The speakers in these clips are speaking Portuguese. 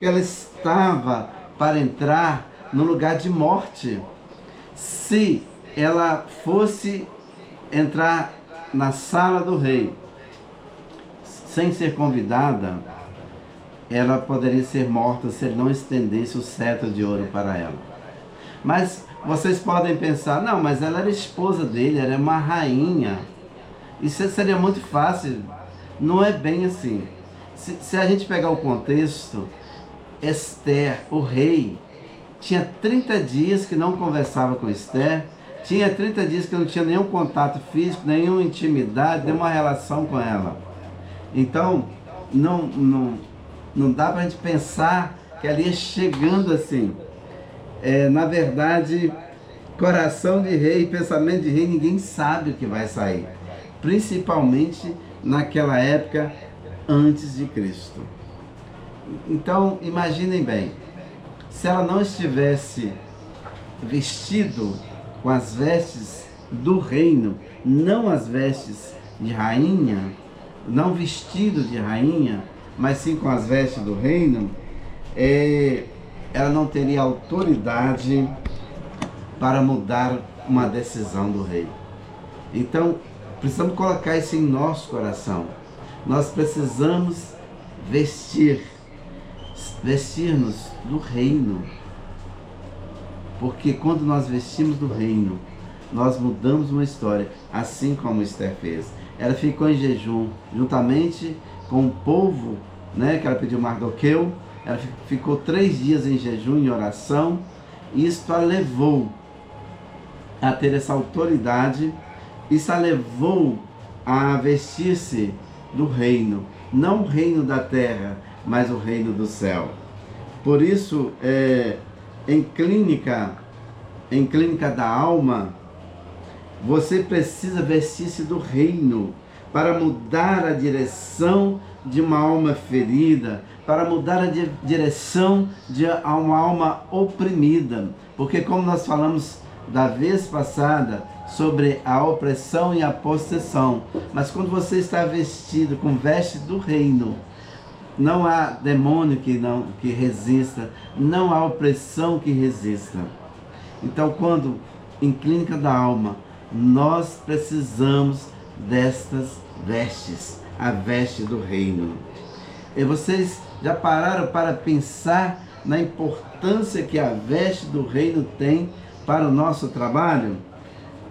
Ela estava para entrar no lugar de morte. Se ela fosse entrar na sala do rei sem ser convidada, ela poderia ser morta se ele não estendesse o cetro de ouro para ela. Mas vocês podem pensar, não, mas ela era esposa dele, era uma rainha. Isso seria muito fácil. Não é bem assim. Se a gente pegar o contexto, Esther, o rei, tinha 30 dias que não conversava com Esther, tinha 30 dias que não tinha nenhum contato físico, nenhuma intimidade, nenhuma relação com ela. Então, não dá para a gente pensar que ela ia chegando assim. Na verdade, coração de rei, pensamento de rei, ninguém sabe o que vai sair. Principalmente naquela época antes de Cristo. Então, imaginem bem, se ela não estivesse vestido com as vestes do reino, não as vestes de rainha, não vestido de rainha, mas sim com as vestes do reino, ela não teria autoridade para mudar uma decisão do rei. Então, precisamos colocar isso em nosso coração. Nós precisamos vestir-nos do reino. Porque quando nós vestimos do reino, nós mudamos uma história, assim como Esther fez. Ela ficou em jejum, juntamente com o povo, que ela pediu Mardoqueu. Ela ficou 3 dias em jejum, em oração. E isto a levou a ter essa autoridade. Isso a levou a vestir-se do reino. Não o reino da terra, mas o reino do céu. Por isso, em clínica da alma, você precisa vestir-se do reino para mudar a direção de uma alma ferida, para mudar a direção de uma alma oprimida. Porque como nós falamos da vez passada sobre a opressão e a possessão, mas quando você está vestido com veste do reino, não há demônio que resista, não há opressão que resista. Então, quando em clínica da alma, nós precisamos destas vestes, a veste do reino. E vocês já pararam para pensar na importância que a veste do reino tem para o nosso trabalho?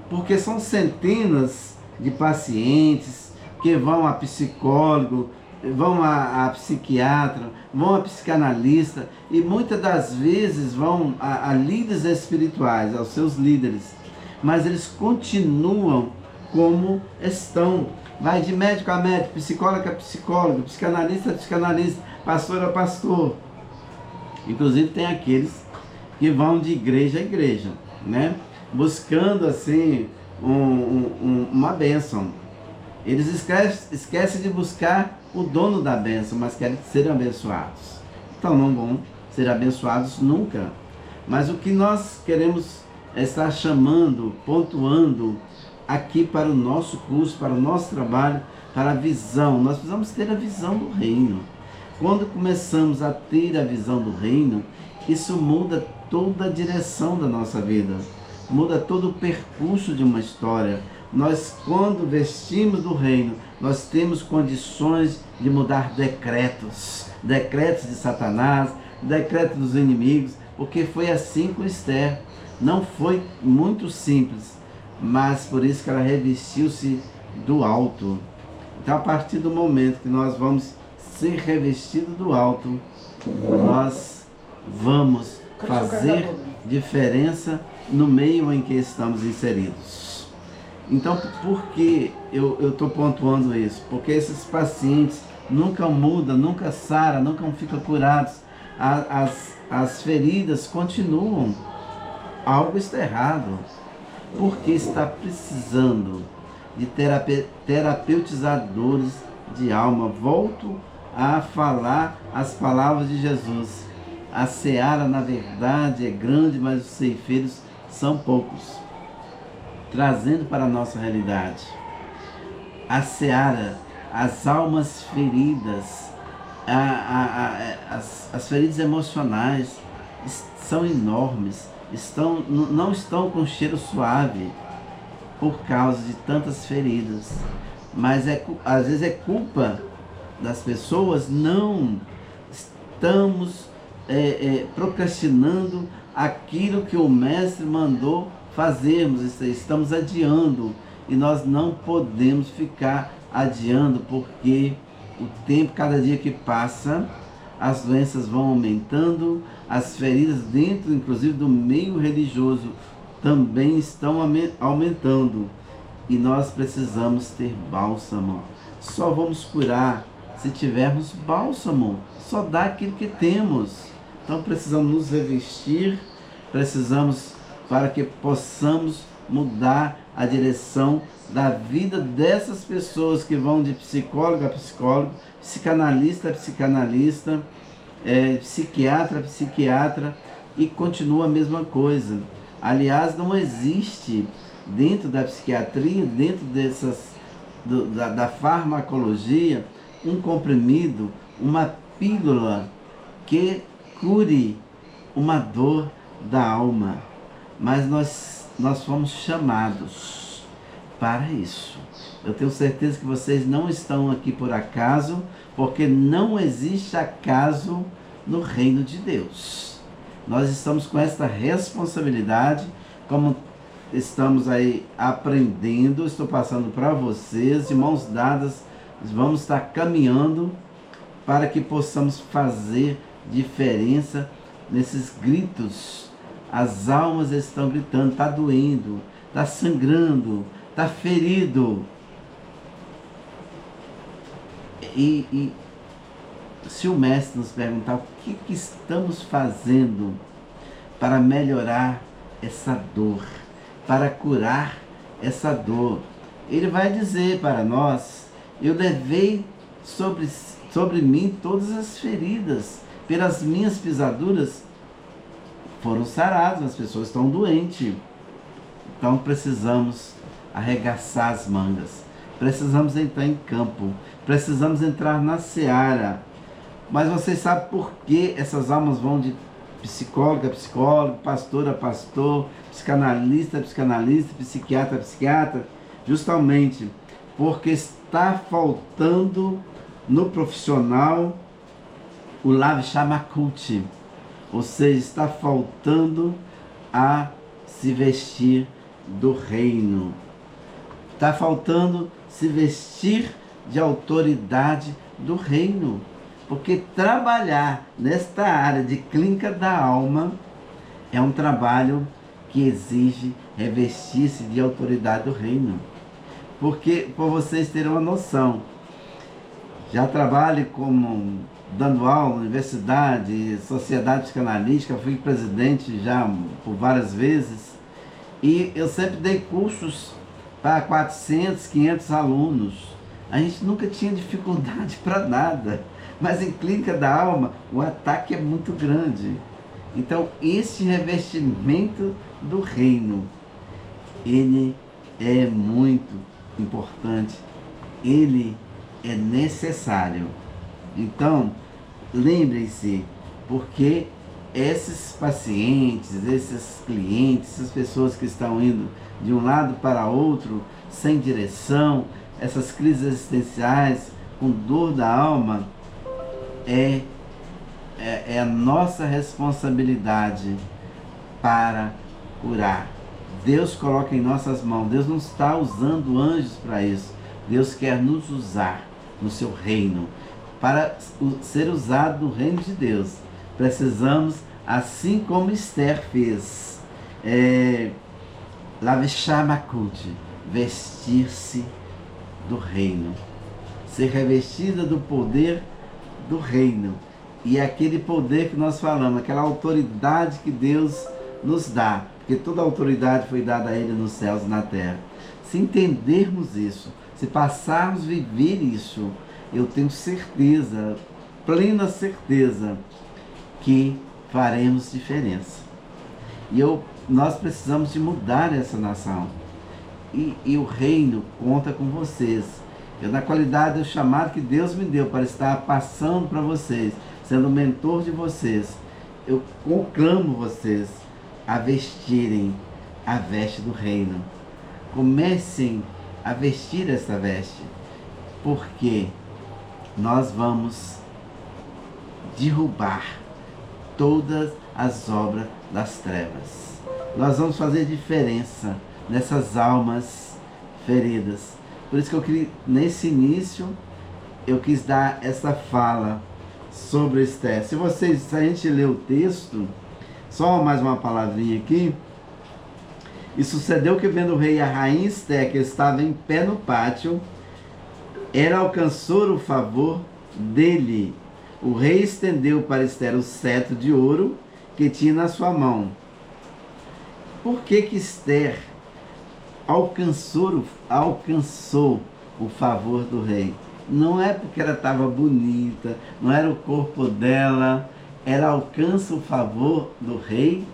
Porque são centenas de pacientes que vão a psicólogo, vão a psiquiatra, vão a psicanalista e muitas das vezes vão a líderes espirituais, aos seus líderes, mas eles continuam como estão. Vai de médico a médico, psicólogo a psicólogo, psicanalista a psicanalista, pastor a pastor. Inclusive tem aqueles que vão de igreja a igreja, buscando assim uma bênção. Eles esquecem de buscar o dono da bênção, mas querem ser abençoados. Então não vão ser abençoados nunca. Mas o que nós queremos é estar chamando, pontuando aqui para o nosso curso, para o nosso trabalho, para a visão. Nós precisamos ter a visão do reino. Quando começamos a ter a visão do reino, isso muda toda a direção da nossa vida, muda todo o percurso de uma história. Nós, quando vestimos do reino, nós temos condições de mudar decretos de Satanás, decretos dos inimigos, porque foi assim com Esther. Não foi muito simples, mas por isso que ela revestiu-se do alto. Então, a partir do momento que nós vamos ser revestidos do alto, nós vamos fazer diferença no meio em que estamos inseridos. Então, por que eu estou pontuando isso? Porque esses pacientes nunca mudam, nunca saram, nunca ficam curados. As feridas continuam. Algo está errado. Porque está precisando de terapeutizadores de alma. Volto a falar as palavras de Jesus. A seara, na verdade, é grande, mas os ceifeiros são poucos. Trazendo para a nossa realidade. A seara, as almas feridas, as feridas emocionais são enormes, não estão com cheiro suave por causa de tantas feridas. Mas às vezes é culpa das pessoas, não estamos procrastinando aquilo que o mestre mandou fazermos, estamos adiando, e nós não podemos ficar adiando, porque o tempo, cada dia que passa, as doenças vão aumentando, as feridas dentro, inclusive do meio religioso, também estão aumentando, e nós precisamos ter bálsamo. Só vamos curar se tivermos bálsamo, só dá aquilo que temos. Então precisamos nos revestir, precisamos para que possamos mudar a direção da vida dessas pessoas que vão de psicólogo a psicólogo, psicanalista a psicanalista, psiquiatra a psiquiatra, e continua a mesma coisa. Aliás, não existe dentro da psiquiatria, dentro da farmacologia, um comprimido, uma pílula que cure uma dor da alma. Mas nós fomos chamados para isso. Eu tenho certeza que vocês não estão aqui por acaso, porque não existe acaso no reino de Deus. Nós estamos com esta responsabilidade, como estamos aí aprendendo, estou passando para vocês, de mãos dadas, vamos estar caminhando para que possamos fazer diferença nesses gritos. As almas estão gritando, está doendo, está sangrando, está ferido. E se o mestre nos perguntar o que estamos fazendo para melhorar essa dor, para curar essa dor, ele vai dizer para nós: eu levei sobre mim todas as feridas, pelas minhas pisaduras foram saradas, as pessoas estão doentes. Então precisamos arregaçar as mangas, precisamos entrar em campo, precisamos entrar na seara. Mas vocês sabem por que essas almas vão de psicólogo a psicólogo, pastor a pastor, psicanalista a psicanalista, psiquiatra a psiquiatra? Justamente porque está faltando no profissional o Lav Shamakuti, ou seja, está faltando a se vestir do reino, está faltando se vestir de autoridade do reino, porque trabalhar nesta área de clínica da alma é um trabalho que exige revestir-se de autoridade do reino. Porque, por vocês terem uma noção, já trabalho como dando aula na universidade, sociedade psicanalítica, fui presidente já por várias vezes, e eu sempre dei cursos para 400, 500 alunos. A gente nunca tinha dificuldade para nada, mas em clínica da alma o ataque é muito grande. Então esse revestimento do reino, ele é muito importante, ele é necessário. Então, lembrem-se, porque esses pacientes, esses clientes, essas pessoas que estão indo de um lado para outro, sem direção, essas crises existenciais, com dor da alma, é a nossa responsabilidade para curar. Deus coloca em nossas mãos, Deus não está usando anjos para isso, Deus quer nos usar no seu reino, para ser usado no reino de Deus. Precisamos, assim como Esther fez, Laveshamakuti, vestir-se do reino, ser revestida do poder do reino, e aquele poder que nós falamos, aquela autoridade que Deus nos dá, porque toda a autoridade foi dada a Ele nos céus e na terra. Se entendermos isso, se passarmos a viver isso, eu tenho certeza, plena certeza, que faremos diferença. E nós precisamos de mudar essa nação. E o reino conta com vocês. na qualidade do chamado que Deus me deu para estar passando para vocês, sendo o mentor de vocês, eu conclamo vocês a vestirem a veste do reino. Comecem a vestir essa veste, porque nós vamos derrubar todas as obras das trevas. Nós vamos fazer diferença nessas almas feridas. Por isso que eu queria, nesse início, eu quis dar essa fala sobre Esther. Se a gente ler o texto, só mais uma palavrinha aqui. E sucedeu que, vendo o rei e a rainha Esther, que estava em pé no pátio, ela alcançou o favor dele. O rei estendeu para Esther o cetro de ouro que tinha na sua mão. Por que Esther alcançou o favor do rei? Não é porque ela estava bonita, não era o corpo dela. Ela alcança o favor do rei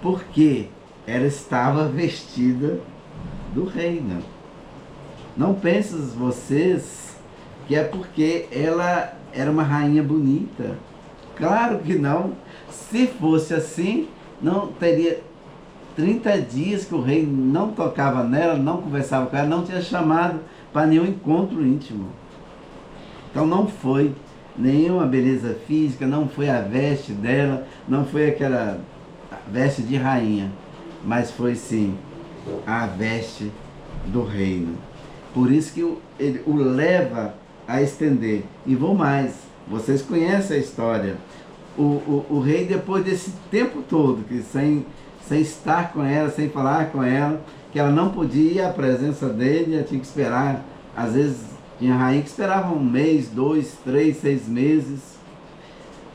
porque ela estava vestida do reino. Não pensem vocês que é porque ela era uma rainha bonita. Claro que não. Se fosse assim, não teria 30 dias que o rei não tocava nela, não conversava com ela, não tinha chamado para nenhum encontro íntimo. Então não foi nenhuma beleza física, não foi a veste dela, não foi aquela veste de rainha, mas foi sim a veste do reino. Por isso que ele o leva a estender. E vou mais, vocês conhecem a história. O rei, depois desse tempo todo, que sem estar com ela, sem falar com ela, que ela não podia ir à presença dele, ela tinha que esperar. Às vezes tinha rainha que esperava 1 mês, 2, 3, 6 meses.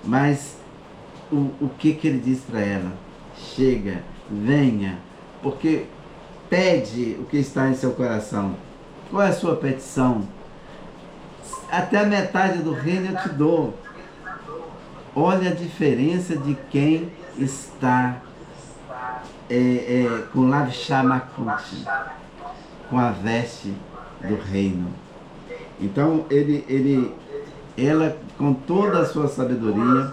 Mas o que ele disse para ela? Chega, venha, porque pede o que está em seu coração. Qual é a sua petição? Até a metade do reino eu te dou. Olha a diferença de quem está com Lavishamakuti, com a veste do reino. Então ela com toda a sua sabedoria,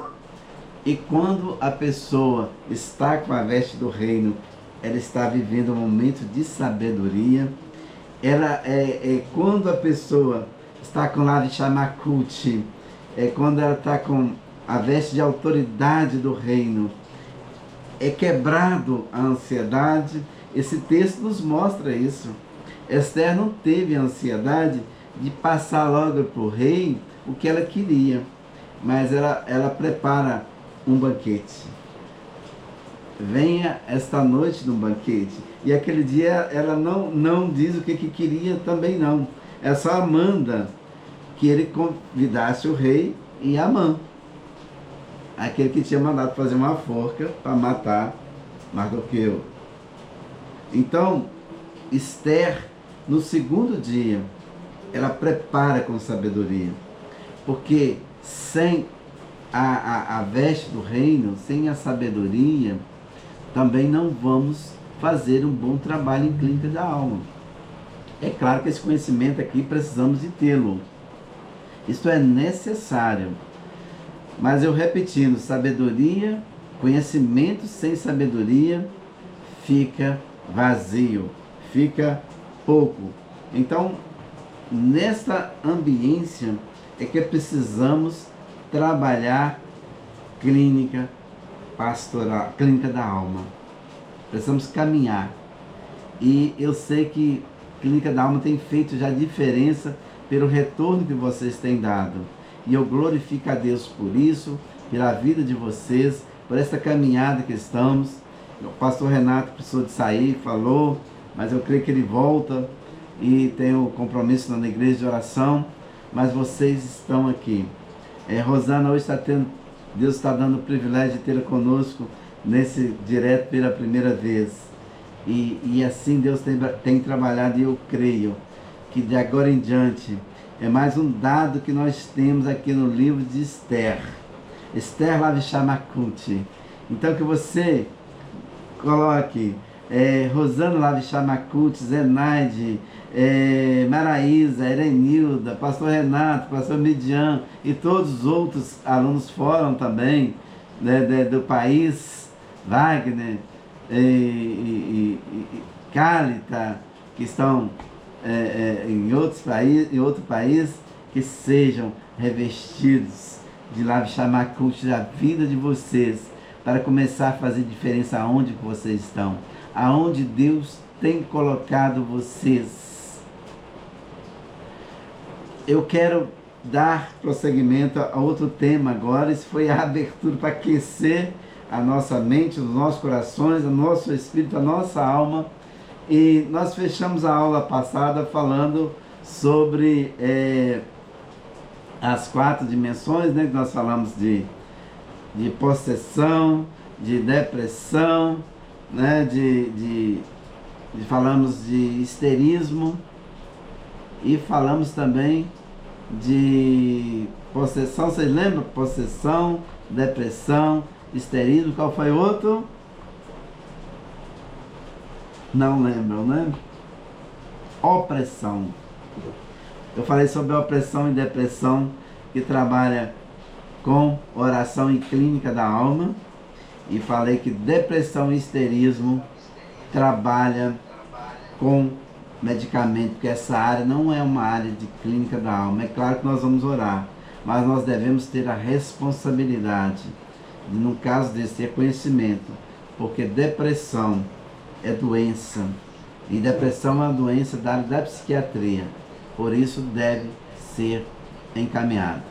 e quando a pessoa está com a veste do reino, ela está vivendo um momento de sabedoria. Ela quando a pessoa está com Lavishamakuti, quando ela está com a veste de autoridade do reino, é quebrado a ansiedade. Esse texto nos mostra isso. Esther não teve a ansiedade de passar logo para o rei o que ela queria, mas ela prepara um banquete. Venha esta noite num banquete. E aquele dia ela não diz o que queria também não. Ela só manda que ele convidasse o rei e Amã, aquele que tinha mandado fazer uma forca para matar Mardoqueu. Então, Esther, no segundo dia, ela prepara com sabedoria, porque sem a veste do reino, sem a sabedoria, também não vamos fazer um bom trabalho em clínica da alma. É claro que esse conhecimento aqui precisamos de tê-lo. Isto é necessário. Mas eu repetindo, sabedoria, conhecimento sem sabedoria fica vazio, fica pouco. Então, nessa ambiência é que precisamos trabalhar clínica pastoral, clínica da alma. Precisamos caminhar. E eu sei que clínica da alma tem feito já diferença pelo retorno que vocês têm dado. E eu glorifico a Deus por isso, pela vida de vocês, por essa caminhada que estamos. O pastor Renato precisou de sair, falou, mas eu creio que ele volta e tem o compromisso na igreja de oração, mas vocês estão aqui. Rosana hoje Deus está dando o privilégio de tê-la conosco nesse direto pela primeira vez. E assim Deus tem trabalhado, e eu creio que de agora em diante é mais um dado que nós temos aqui no livro de Esther. Esther Lavishamakuti. Então que você coloque Rosana Lavichamacute, Zenaide, Maraísa, Erenilda, pastor Renato, pastor Midian e todos os outros alunos foram também, né, do país, Wagner, Cálita, que estão em outro país, que sejam revestidos de Lavichamacute da vida de vocês, para começar a fazer diferença aonde que vocês estão, aonde Deus tem colocado vocês. Eu quero dar prosseguimento a outro tema agora. Isso foi a abertura para aquecer a nossa mente, os nossos corações, o nosso espírito, a nossa alma. E nós fechamos a aula passada falando sobre as 4 dimensões, né? Que nós falamos de possessão, de depressão, né? Falamos de histerismo e falamos também de possessão. Vocês lembram? Possessão, depressão, histerismo. Qual foi o outro? Não lembram, né? Opressão. Eu falei sobre opressão e depressão, que trabalha com oração e clínica da alma. E falei que depressão e histerismo trabalha com medicamento, porque essa área não é uma área de clínica da alma. É claro que nós vamos orar, mas nós devemos ter a responsabilidade de, no caso desse, ter conhecimento, porque depressão é doença, e depressão é uma doença da área da psiquiatria, por isso deve ser encaminhado.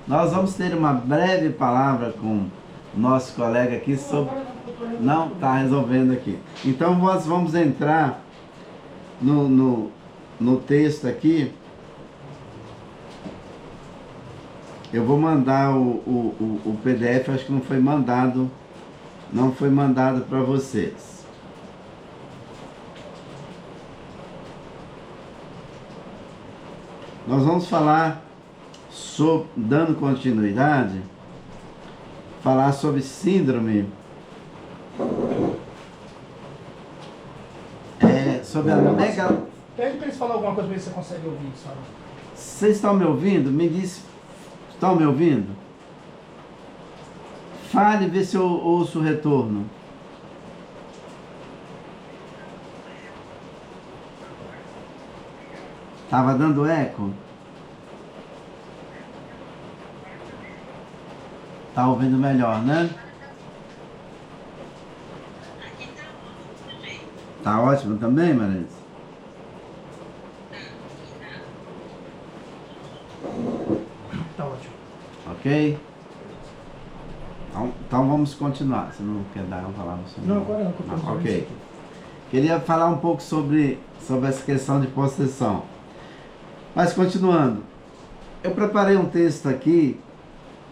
Nós vamos ter uma breve palavra com o nosso colega aqui sobre... Não, está resolvendo aqui. Então nós vamos entrar no texto aqui. Eu vou mandar o PDF, acho que não foi mandado para vocês. Nós vamos falar sobre, dando continuidade, falar sobre síndrome, sobre a mega... Pede para eles falar alguma coisa para ver se você consegue ouvir, sabe? Vocês estão me ouvindo? Me diz, estão me ouvindo? Fale, vê se eu ouço o retorno. Estava dando eco? Está ouvindo melhor, né? Tá ótimo também, Marisa? Tá ótimo. Ok? Então vamos continuar. Você não quer dar uma palavra sobre... Não, agora não. Ok. Queria falar um pouco sobre essa questão de possessão. Mas continuando, eu preparei um texto aqui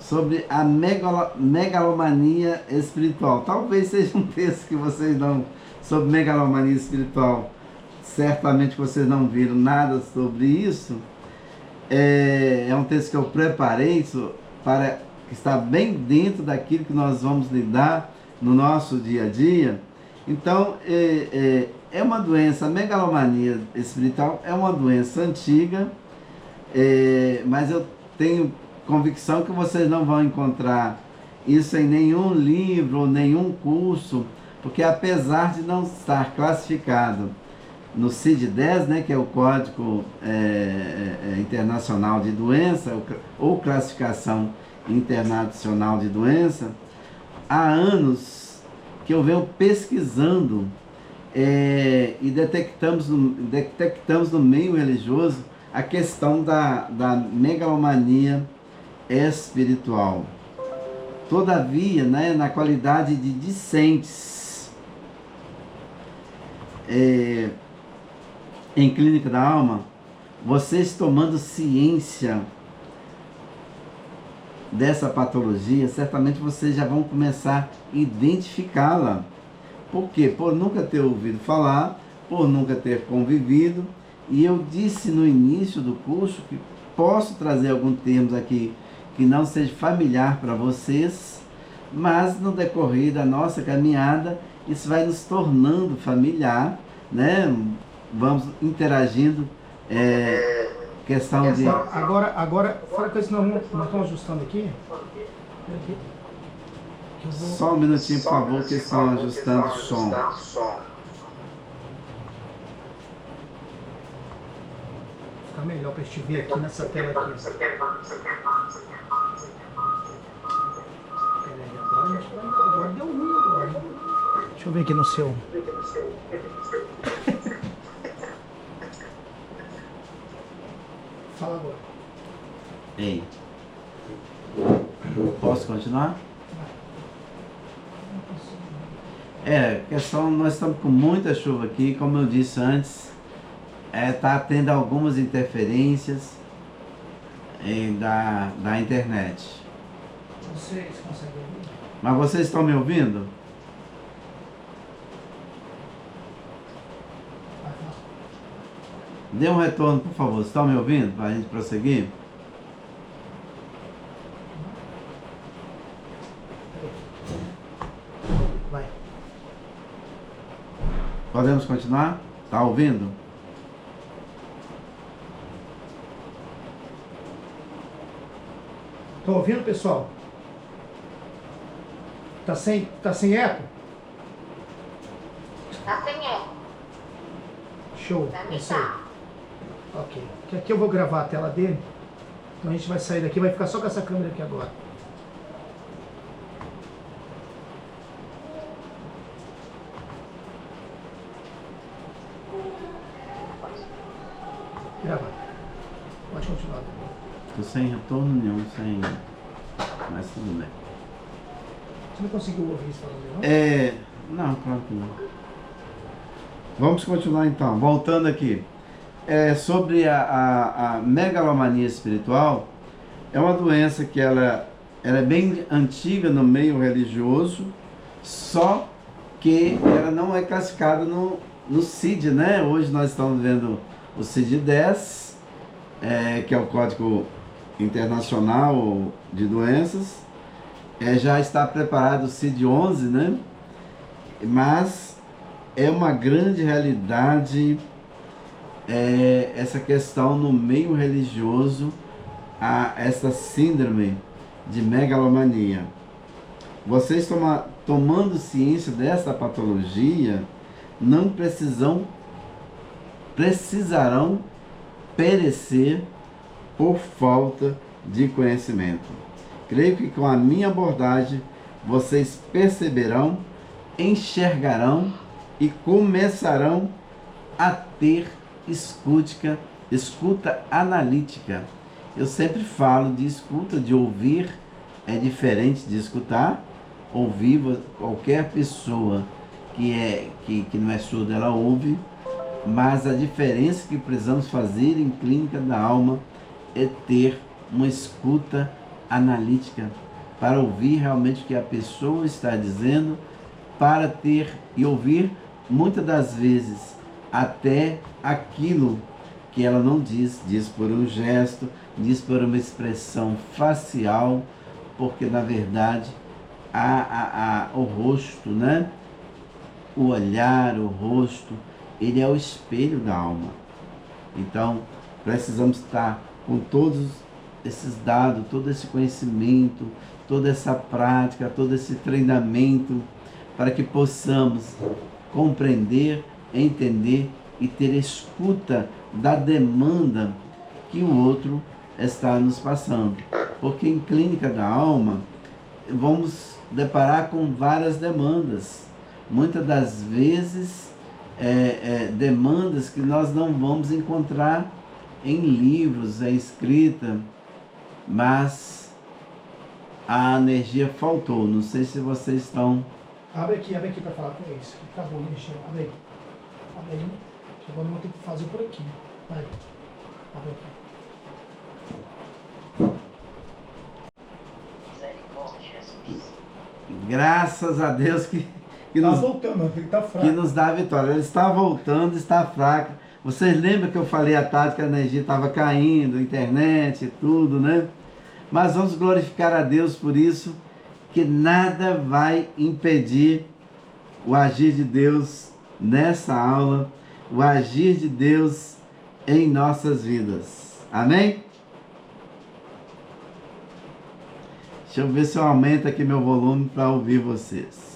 sobre a megalomania espiritual. Talvez seja um texto que vocês não... Sobre megalomania espiritual. Certamente vocês não viram nada sobre isso. É um texto que eu preparei para estar bem dentro daquilo que nós vamos lidar no nosso dia a dia. Então, é uma doença, a megalomania espiritual é uma doença antiga, mas eu tenho convicção que vocês não vão encontrar isso em nenhum livro ou nenhum curso, porque apesar de não estar classificado no CID-10, né, que é o Código Internacional de Doença, ou Classificação Internacional de Doença, há anos que eu venho pesquisando e detectamos no meio religioso a questão da megalomania espiritual. Todavia, né, na qualidade de discentes, em clínica da alma, vocês tomando ciência dessa patologia, certamente vocês já vão começar a identificá-la. Por quê? Por nunca ter ouvido falar, por nunca ter convivido. E eu disse no início do curso que posso trazer alguns termos aqui que não seja familiar para vocês, mas no decorrer da nossa caminhada, isso vai nos tornando familiar, né? Vamos interagindo, questão de... Agora, fora com isso, nós estamos ajustando aqui. Só um minutinho, por favor, que estão ajustando o som. Fica melhor para a gente ver aqui nessa tela aqui. Peraí, agora deu ruim agora. Deixa eu ver aqui no seu. Fala agora. Ei. Posso continuar? Questão, nós estamos com muita chuva aqui, como eu disse antes, tá tendo algumas interferências da internet. Vocês conseguem ouvir? Mas vocês estão me ouvindo? Dê um retorno, por favor. Vocês estão me ouvindo para a gente prosseguir? Vai. Podemos continuar? Está ouvindo? Estão ouvindo, pessoal? Tá sem eco? Tá sem eco. Show. Pra mim Isso aí. tá. Ok. Que aqui eu vou gravar a tela dele. Então a gente vai sair daqui, vai ficar só com essa câmera aqui agora. Gravar. Pode continuar. Estou sem retorno nenhum, sem... Mas tudo bem. Você não conseguiu ouvir isso falando, não? Não, claro que não. Vamos continuar então. Voltando aqui. Sobre a megalomania espiritual, é uma doença que ela é bem antiga no meio religioso, só que ela não é classificada no CID, né? Hoje nós estamos vendo o CID-10, que é o Código Internacional de Doenças. Já está preparado o CID-11, né? Mas é uma grande realidade essa questão no meio religioso, essa síndrome de megalomania. Vocês tomando ciência dessa patologia, não precisarão perecer por falta de conhecimento. Creio que com a minha abordagem vocês perceberão, enxergarão e começarão a ter escuta analítica. Eu sempre falo de escuta, de ouvir é diferente de escutar. Ouvir, qualquer pessoa que não é surda, ela ouve, mas a diferença que precisamos fazer em clínica da alma é ter uma escuta analítica, para ouvir realmente o que a pessoa está dizendo, para ter e ouvir muitas das vezes até aquilo que ela não diz por um gesto, diz por uma expressão facial, porque na verdade o rosto, né? O olhar, o rosto, ele é o espelho da alma. Então precisamos estar com todos esses dados, todo esse conhecimento, toda essa prática, todo esse treinamento, para que possamos compreender, entender e ter escuta da demanda que o outro está nos passando. Porque em clínica da alma, vamos deparar com várias demandas. Muitas das vezes, demandas que nós não vamos encontrar em livros, escrita, mas a energia faltou. Não sei se vocês estão... Abre aqui para falar com eles. Acabou, Michel. Abre aí. Abre aí. Agora eu vou ter que fazer por aqui. Vai. Abre aqui. Graças a Deus que Tá voltando, ele tá fraco. Que nos dá a vitória. Ele está voltando, está fraco. Vocês lembram que eu falei à tarde que a energia estava caindo, a internet e tudo, né? Mas vamos glorificar a Deus por isso que nada vai impedir o agir de Deus nessa aula, o agir de Deus em nossas vidas. Amém? Deixa eu ver se eu aumento aqui meu volume para ouvir vocês.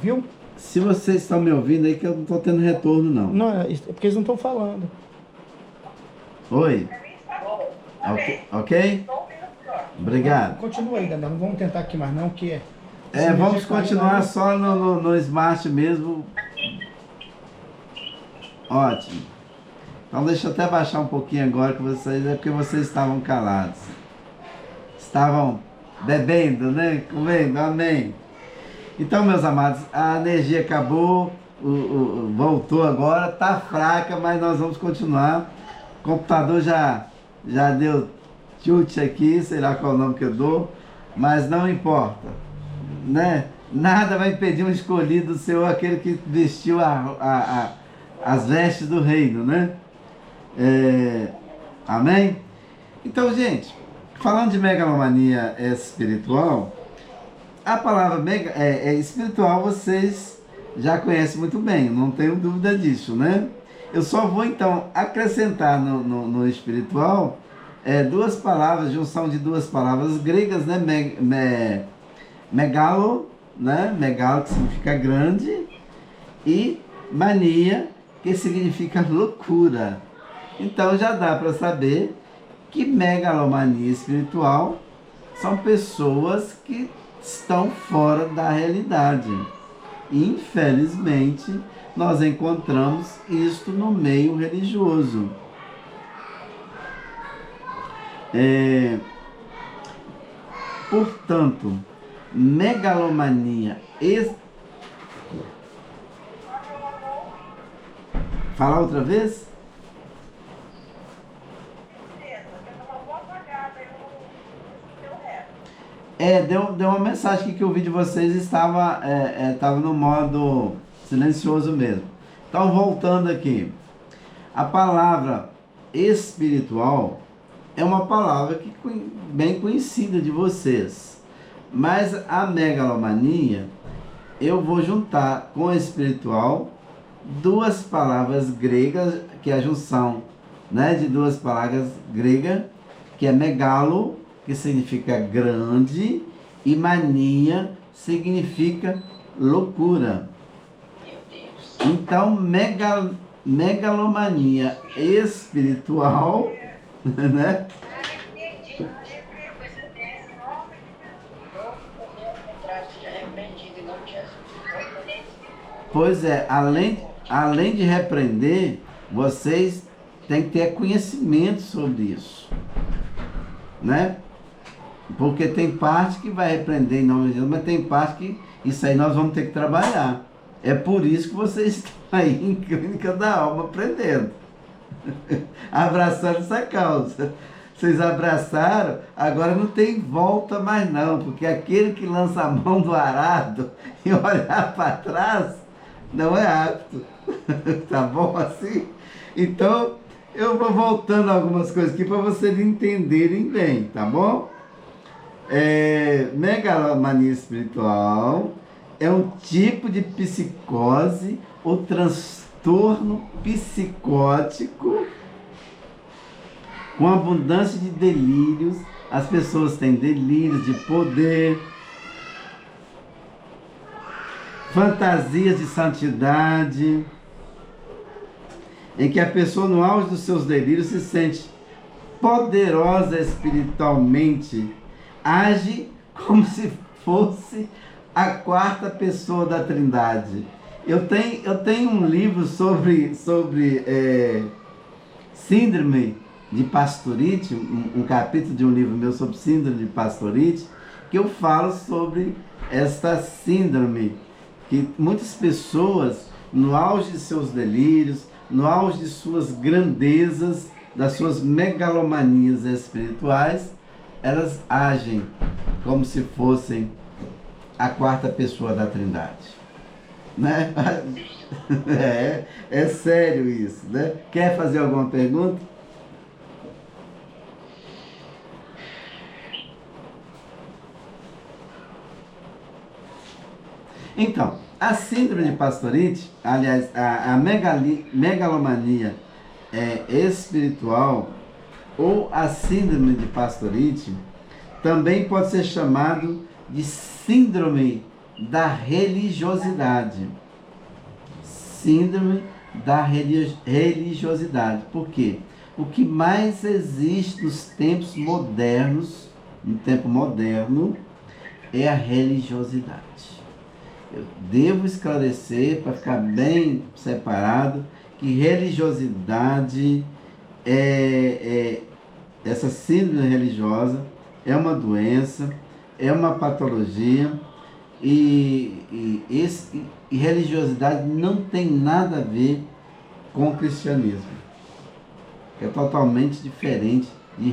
Viu? Se vocês estão me ouvindo aí, que eu não estou tendo retorno, não. Não, é porque eles não estão falando. Oi? Ok? Obrigado. Continua aí, Daniel. Não vamos tentar aqui mais não, que é... Vamos continuar só no Smart mesmo. Ótimo. Então deixa eu até baixar um pouquinho agora que vocês... É porque vocês estavam calados. Estavam bebendo, né? Comendo, amém. Então, meus amados, a energia acabou, voltou agora, tá fraca, mas nós vamos continuar. O computador já deu chute aqui, sei lá qual é o nome que eu dou, mas não importa, né? Nada vai impedir um escolhido seu, aquele que vestiu as vestes do reino, né? Amém? Então, gente, falando de megalomania espiritual, a palavra espiritual vocês já conhecem muito bem, não tenho dúvida disso, né? Eu só vou então acrescentar no espiritual duas palavras, junção de duas palavras gregas, né? Megalo, né? Megalo, que significa grande, e mania, que significa loucura. Então já dá para saber que megalomania espiritual são pessoas que estão fora da realidade. E, infelizmente, nós encontramos isto no meio religioso. Portanto, megalomania... Falar outra vez? Deu uma mensagem aqui que o vídeo de vocês estava no modo silencioso mesmo. Então, voltando aqui. A palavra espiritual é uma palavra que bem conhecida de vocês. Mas a megalomania, eu vou juntar com a espiritual duas palavras gregas, que é a junção, né, de duas palavras gregas, que é megalo, que significa grande, e mania significa loucura. Então, megalomania espiritual, né? Pois é, além de repreender, vocês têm que ter conhecimento sobre isso, né? Porque tem parte que vai repreender em nome de Deus, mas tem parte que isso aí nós vamos ter que trabalhar. É por isso que vocês estão aí em Clínica da Alma aprendendo. Abraçando essa causa. Vocês abraçaram, agora não tem volta mais não, porque aquele que lança a mão do arado e olhar para trás não é apto. Tá bom assim? Então, eu vou voltando algumas coisas aqui para vocês entenderem bem, tá bom? Megalomania espiritual é um tipo de psicose ou transtorno psicótico com abundância de delírios. As pessoas têm delírios de poder, fantasias de santidade, em que a pessoa no auge dos seus delírios se sente poderosa espiritualmente, age como se fosse a quarta pessoa da Trindade. Eu tenho um livro sobre síndrome de Pastorite, um capítulo de um livro meu sobre síndrome de Pastorite, que eu falo sobre esta síndrome, que muitas pessoas, no auge de seus delírios, no auge de suas grandezas, das suas megalomanias espirituais, elas agem como se fossem a quarta pessoa da Trindade, né? É sério isso, né? Quer fazer alguma pergunta? Então, a síndrome de Pastorite, aliás, a megalomania espiritual, ou a síndrome de Pastorite, também pode ser chamado de síndrome da religiosidade. Síndrome da religiosidade. Por quê? O que mais existe nos tempos modernos, no tempo moderno, é a religiosidade. Eu devo esclarecer, para ficar bem separado, que religiosidade essa síndrome religiosa é uma doença, é uma patologia, e religiosidade não tem nada a ver com o cristianismo. É totalmente diferente de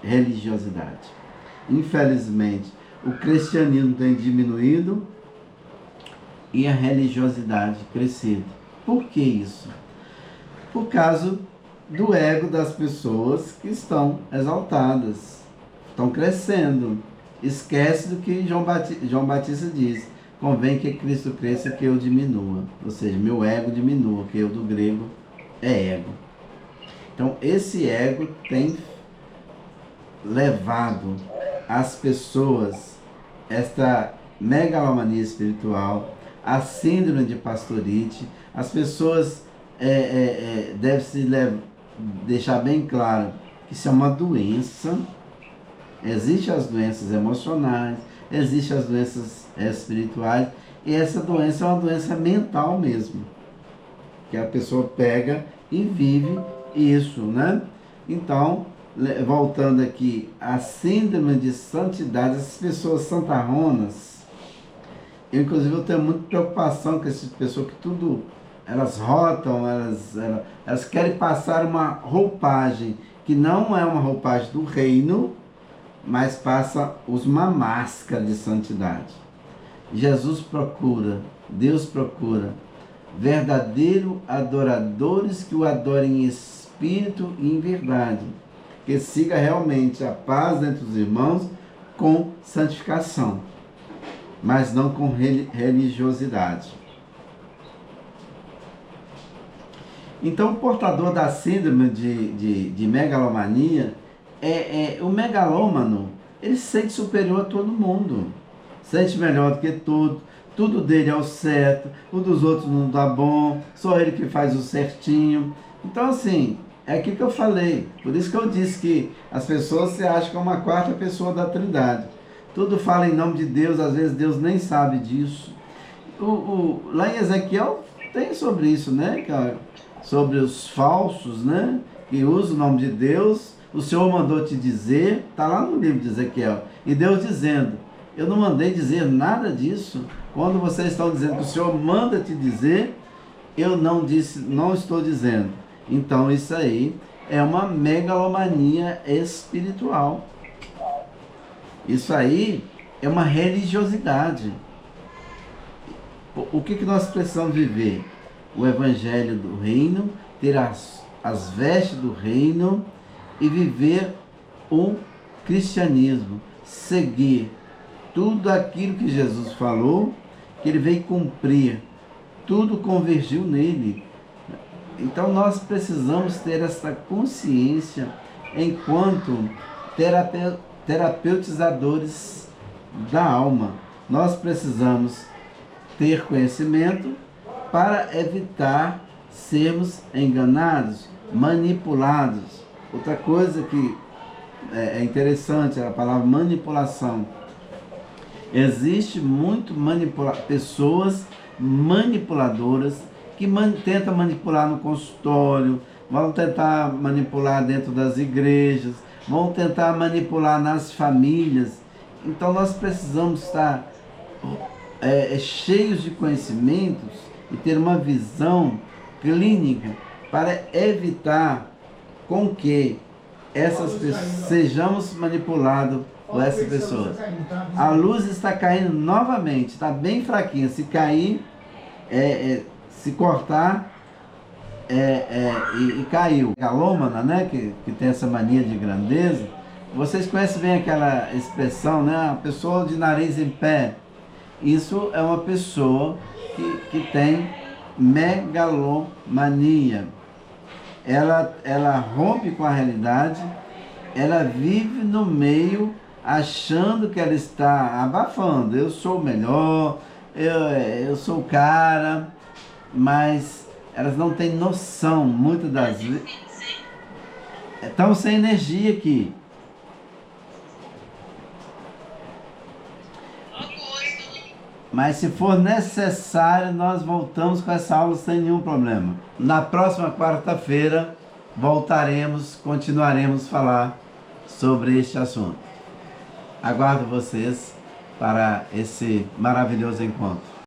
religiosidade. Infelizmente, o cristianismo tem diminuído e a religiosidade crescido. Por que isso? Por causa do ego das pessoas que estão exaltadas, estão crescendo. Esquece do que João Batista diz: convém que Cristo cresça, que eu diminua. Ou seja, meu ego diminua, que eu do grego é ego. Então, esse ego tem levado as pessoas, esta megalomania espiritual, a síndrome de Pastorite. As pessoas devem se deixar bem claro que isso é uma doença. Existem as doenças emocionais, existem as doenças espirituais, e essa doença é uma doença mental mesmo, que a pessoa pega e vive isso, né? Então, voltando aqui, a síndrome de santidade, essas pessoas santarronas, inclusive eu tenho muita preocupação com essas pessoas que tudo, elas rotam, elas querem passar uma roupagem que não é uma roupagem do reino, mas passa uma máscara de santidade. Jesus procura, Deus procura verdadeiros adoradores que o adorem em espírito e em verdade, que siga realmente a paz entre os irmãos com santificação, mas não com religiosidade. Então, o portador da síndrome de megalomania o megalômano. Ele se sente superior a todo mundo, sente melhor do que tudo dele é o certo, o dos outros não dá bom, só ele que faz o certinho. Então, assim, é aquilo que eu falei. Por isso que eu disse que as pessoas se acham que é uma quarta pessoa da Trindade. Tudo fala em nome de Deus, às vezes Deus nem sabe disso. Lá em Ezequiel tem sobre isso, né? Sobre os falsos, né? Que usam o nome de Deus. O Senhor mandou te dizer, está lá no livro de Ezequiel, e Deus dizendo: eu não mandei dizer nada disso. Quando vocês estão dizendo que o Senhor manda te dizer, eu não estou dizendo. Então isso aí é uma megalomania espiritual. Isso aí é uma religiosidade. O que nós precisamos viver? O evangelho do reino, ter as vestes do reino e viver o cristianismo, seguir tudo aquilo que Jesus falou, que ele veio cumprir, tudo convergiu nele. Então nós precisamos ter essa consciência enquanto terapeutizadores da alma. Nós precisamos ter conhecimento para evitar sermos enganados, manipulados. Outra coisa que é interessante é a palavra manipulação. Existe muito pessoas manipuladoras que tentam manipular no consultório, vão tentar manipular dentro das igrejas, vão tentar manipular nas famílias. Então nós precisamos estar cheios de conhecimentos e ter uma visão clínica para evitar com que sejamos manipulados por essas pessoas. A luz está caindo novamente, está bem fraquinha. Se cair, se cortar, e caiu. Galômana, né, que tem essa mania de grandeza. Vocês conhecem bem aquela expressão, né? A pessoa de nariz em pé. Isso é uma pessoa que tem megalomania. Ela rompe com a realidade, ela vive no meio achando que ela está abafando. Eu sou o melhor, eu sou o cara, mas elas não têm noção, muitas das vezes. Estão sem energia aqui. Mas se for necessário, nós voltamos com essa aula sem nenhum problema. Na próxima quarta-feira, continuaremos a falar sobre este assunto. Aguardo vocês para esse maravilhoso encontro.